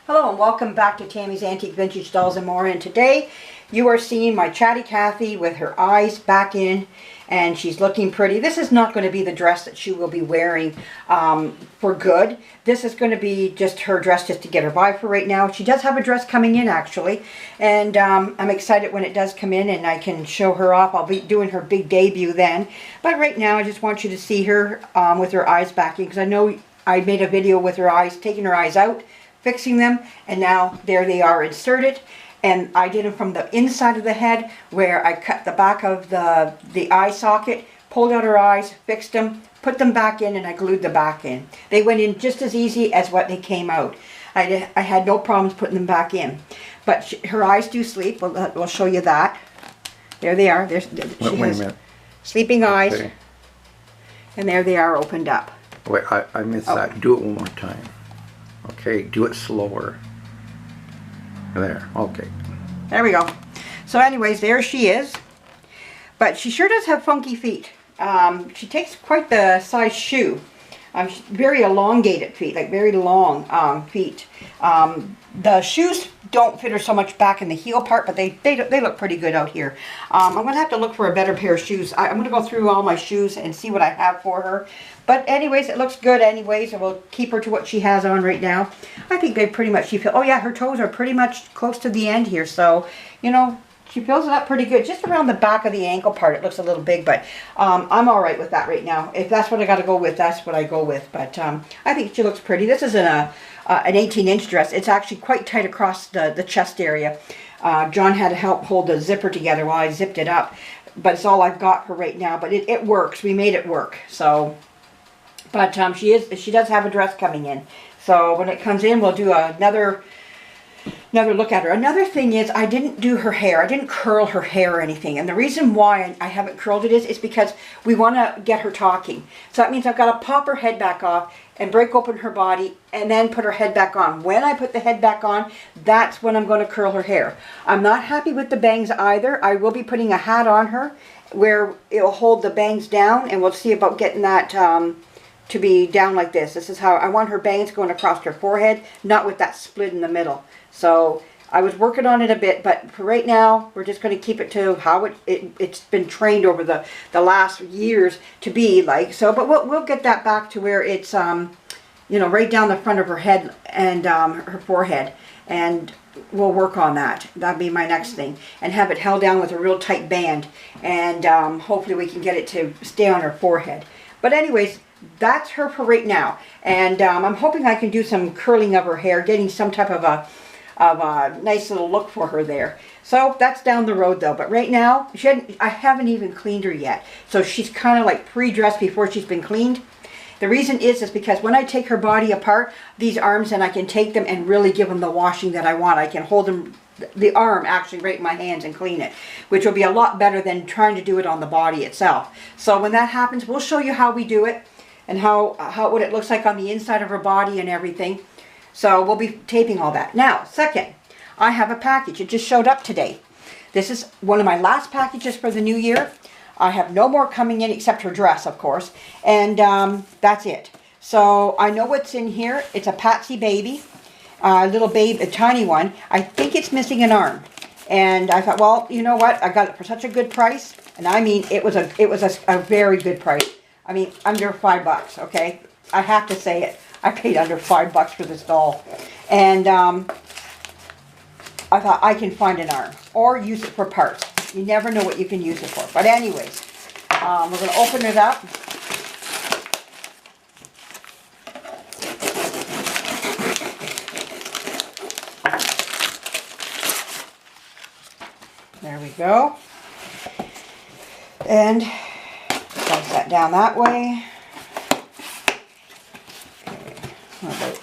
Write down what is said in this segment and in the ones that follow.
Hello and welcome back to Tammy's Antique Vintage Dolls and More, and today you are seeing my Chatty Cathy with her eyes back in and she's looking pretty. This is not going to be the dress that she will be wearing for good. This is going to be just her dress just to get her by for right now. She does have a dress coming in actually, and I'm excited when it does come in and I can show her off. I'll be doing her big debut then, but right now I just want you to see her with her eyes back in, because I know I made a video with her eyes, taking her eyes out, fixing them, and now there they are inserted. And I did them from the inside of the head, where I cut the back of the eye socket, pulled out her eyes, fixed them, put them back in, and I glued the back in. They went in just as easy as what they came out. I had no problems putting them back in. But her eyes do sleep. We'll show you that. There they are. Wait a minute. Sleeping eyes. Okay. And there they are opened up. Wait, I missed that. Do it one more time. Okay, do it slower. There, okay. There we go. So anyways, there she is. But she sure does have funky feet. She takes quite the size shoe. Very elongated feet, like very long feet. The shoes don't fit her so much back in the heel part, but they look pretty good out here. I'm going to have to look for a better pair of shoes. I'm going to go through all my shoes and see what I have for her. But anyways, it looks good anyways, and we'll keep her to what she has on right now. I think they pretty much, oh yeah, her toes are pretty much close to the end here, so, you know, she fills it up pretty good. Just around the back of the ankle part, it looks a little big, but I'm all right with that right now. If that's what I got to go with, that's what I go with. But I think she looks pretty. This isn't an 18-inch dress. It's actually quite tight across the chest area. John had to help hold the zipper together while I zipped it up. But it's all I've got for right now. But it works. We made it work. So, but she does have a dress coming in. So when it comes in, we'll do another look at her. Another thing is, I didn't do her hair. I didn't curl her hair or anything. And the reason why I haven't curled it is because we want to get her talking. So that means I've got to pop her head back off and break open her body and then put her head back on. When I put the head back on, that's when I'm going to curl her hair. I'm not happy with the bangs either. I will be putting a hat on her where it will hold the bangs down, and we'll see about getting that to be down like this. This is how I want her bangs going across her forehead, not with that split in the middle. So I was working on it a bit, but for right now, we're just going to keep it to how it's been trained over the last years to be like. So, but we'll get that back to where it's, you know, right down the front of her head and her forehead. And we'll work on that. That'll be my next thing. And have it held down with a real tight band. And hopefully we can get it to stay on her forehead. But anyways, that's her for right now. And I'm hoping I can do some curling of her hair, getting some type of a nice little look for her there. So that's down the road though. But right now, I haven't even cleaned her yet. So she's kind of like pre-dressed before she's been cleaned. The reason is because when I take her body apart, these arms, and I can take them and really give them the washing that I want. I can hold them, the arm actually right in my hands, and clean it, which will be a lot better than trying to do it on the body itself. So when that happens, we'll show you how we do it and what it looks like on the inside of her body and everything. So we'll be taping all that. Now, second, I have a package. It just showed up today. This is one of my last packages for the new year. I have no more coming in except her dress, of course. And that's it. So I know what's in here. It's a Patsy baby. Little babe, a tiny one. I think it's missing an arm. And I thought, well, you know what? I got it for such a good price. And I mean, it was a very good price. I mean, under $5, okay? I have to say it. I paid under $5 for this doll. And I thought I can find an arm or use it for parts. You never know what you can use it for. But anyways, we're going to open it up. There we go. And place that down that way. Oh,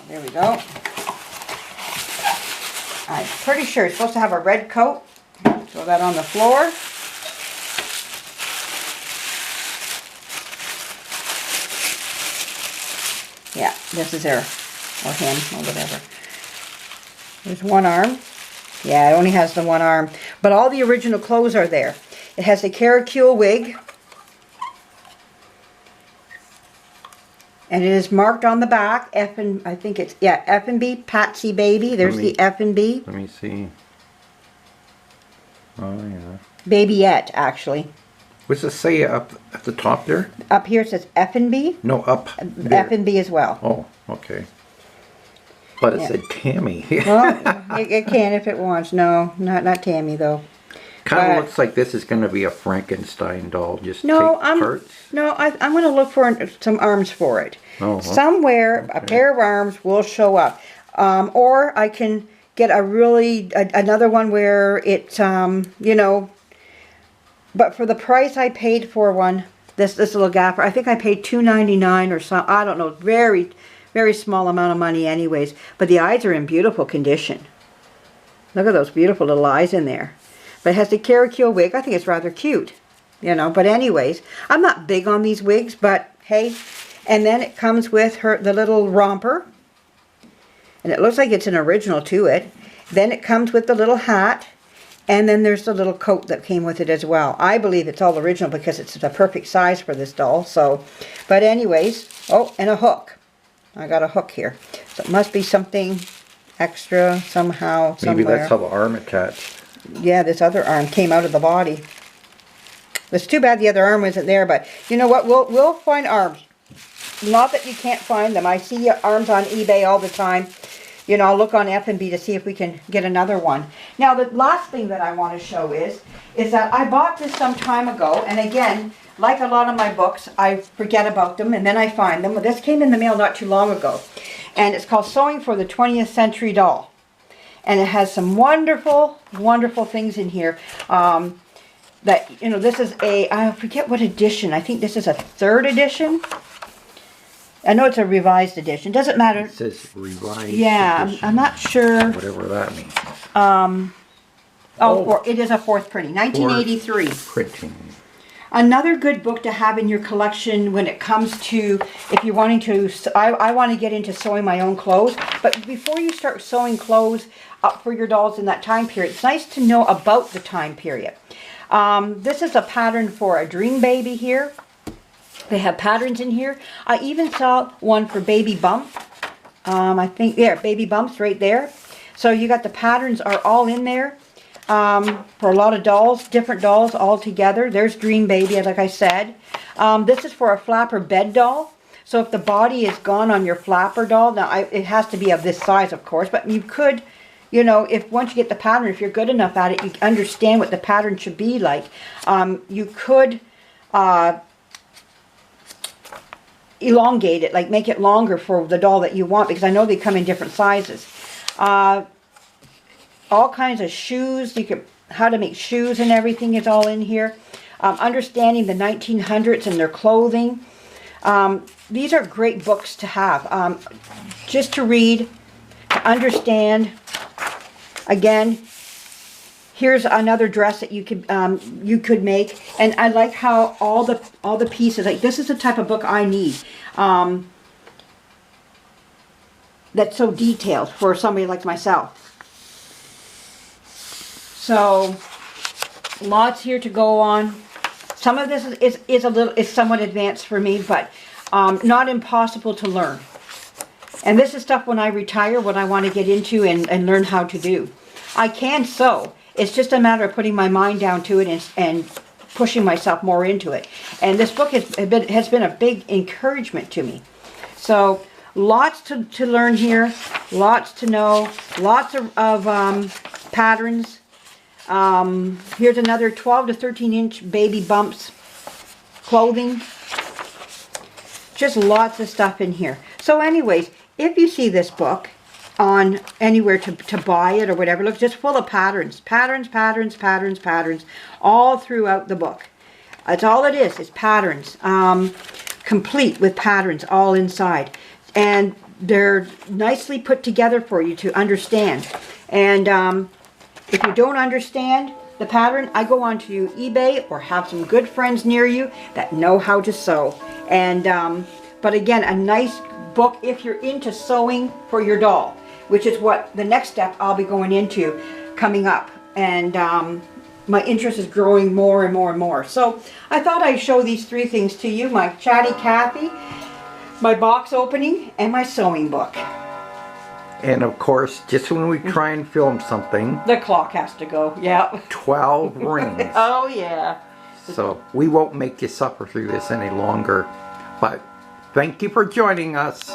there we go. I'm pretty sure it's supposed to have a red coat. Throw that on the floor. Yeah, this is her, or him, or whatever. There's one arm. Yeah, it only has the one arm. But all the original clothes are there. It has the caracule wig. And it is marked on the back, I think it's, yeah, F&B, Patsy Baby. There's the F&B. Let me see. Oh, yeah. Babyette, actually. What's it say up at the top there? Up here it says F&B. No, up there. F&B as well. Oh, okay. But it said Tammy. Well, it can if it wants. No, not Tammy, though. Kind of looks like this is going to be a Frankenstein doll. Just take parts. No, I'm going to look for some arms for it. Oh, somewhere, a pair of arms will show up. Or I can get another one where it's, you know, but for the price I paid for one, this little gaffer, I think I paid $2.99 or something. I don't know, very, very small amount of money anyways. But the eyes are in beautiful condition. Look at those beautiful little eyes in there. But it has the Caracule wig. I think it's rather cute, you know. But anyways, I'm not big on these wigs, but hey. And then it comes with the little romper. And it looks like it's an original to it. Then it comes with the little hat. And then there's the little coat that came with it as well. I believe it's all original because it's the perfect size for this doll. So, but anyways, oh, and a hook. I got a hook here. So it must be something extra somehow, somewhere. Maybe that's how the arm attached. Yeah, this other arm came out of the body. It's too bad the other arm wasn't there, but you know what? We'll find arms. Not that you can't find them. I see arms on eBay all the time. You know, I'll look on F&B to see if we can get another one. Now, the last thing that I want to show is that I bought this some time ago, and again, like a lot of my books, I forget about them, and then I find them. This came in the mail not too long ago, and it's called Sewing for the 20th Century Doll. And it has some wonderful, wonderful things in here. That, you know, this is I forget what edition. I think this is a 3rd edition. I know it's a revised edition. Doesn't matter. It says revised. Yeah, I'm not sure. Whatever that means. It is a 4th printing, 1983. 4th printing. Another good book to have in your collection when it comes to, if you're wanting to, I want to get into sewing my own clothes. But before you start sewing clothes up for your dolls in that time period, it's nice to know about the time period. This is a pattern for a dream baby here. They have patterns in here. I even saw one for Baby Bump. I think, yeah, Baby Bump's right there. So you got the patterns are all in there for a lot of dolls, different dolls all together. There's Dream Baby, like I said. This is for a flapper bed doll. So if the body is gone on your flapper doll, now it has to be of this size, of course, but you could, you know, if once you get the pattern, if you're good enough at it, you understand what the pattern should be like. You could elongate it, like make it longer for the doll that you want, because I know they come in different sizes. All kinds of shoes, how to make shoes and everything is all in here. Understanding the 1900s and their clothing. These are great books to have, just to read, to understand. Again, here's another dress that you could make, and I like how all the pieces, like this is the type of book I need. That's so detailed for somebody like myself. So lots here to go on. Some of this is somewhat advanced for me, but not impossible to learn. And this is stuff when I retire, what I want to get into and learn how to do. I can sew. It's just a matter of putting my mind down to it and pushing myself more into it. And this book has been a big encouragement to me. So lots to learn here, lots to know, lots of patterns. Here's another 12 to 13 inch Baby Bumps clothing. Just lots of stuff in here. So anyways, if you see this book on anywhere to buy it or whatever, look, just full of patterns, all throughout the book. That's all it is patterns, complete with patterns all inside. And they're nicely put together for you to understand. And if you don't understand the pattern, I go onto eBay or have some good friends near you that know how to sew. And but again, a nice book if you're into sewing for your doll, which is what the next step I'll be going into coming up. And my interest is growing more and more and more. So I thought I'd show these three things to you. My Chatty Cathy my box opening, and my sewing book. And of course, just when we try and film something, The clock has to go, yeah. 12 rings. Oh, yeah. So we won't make you suffer through this any longer. But thank you for joining us.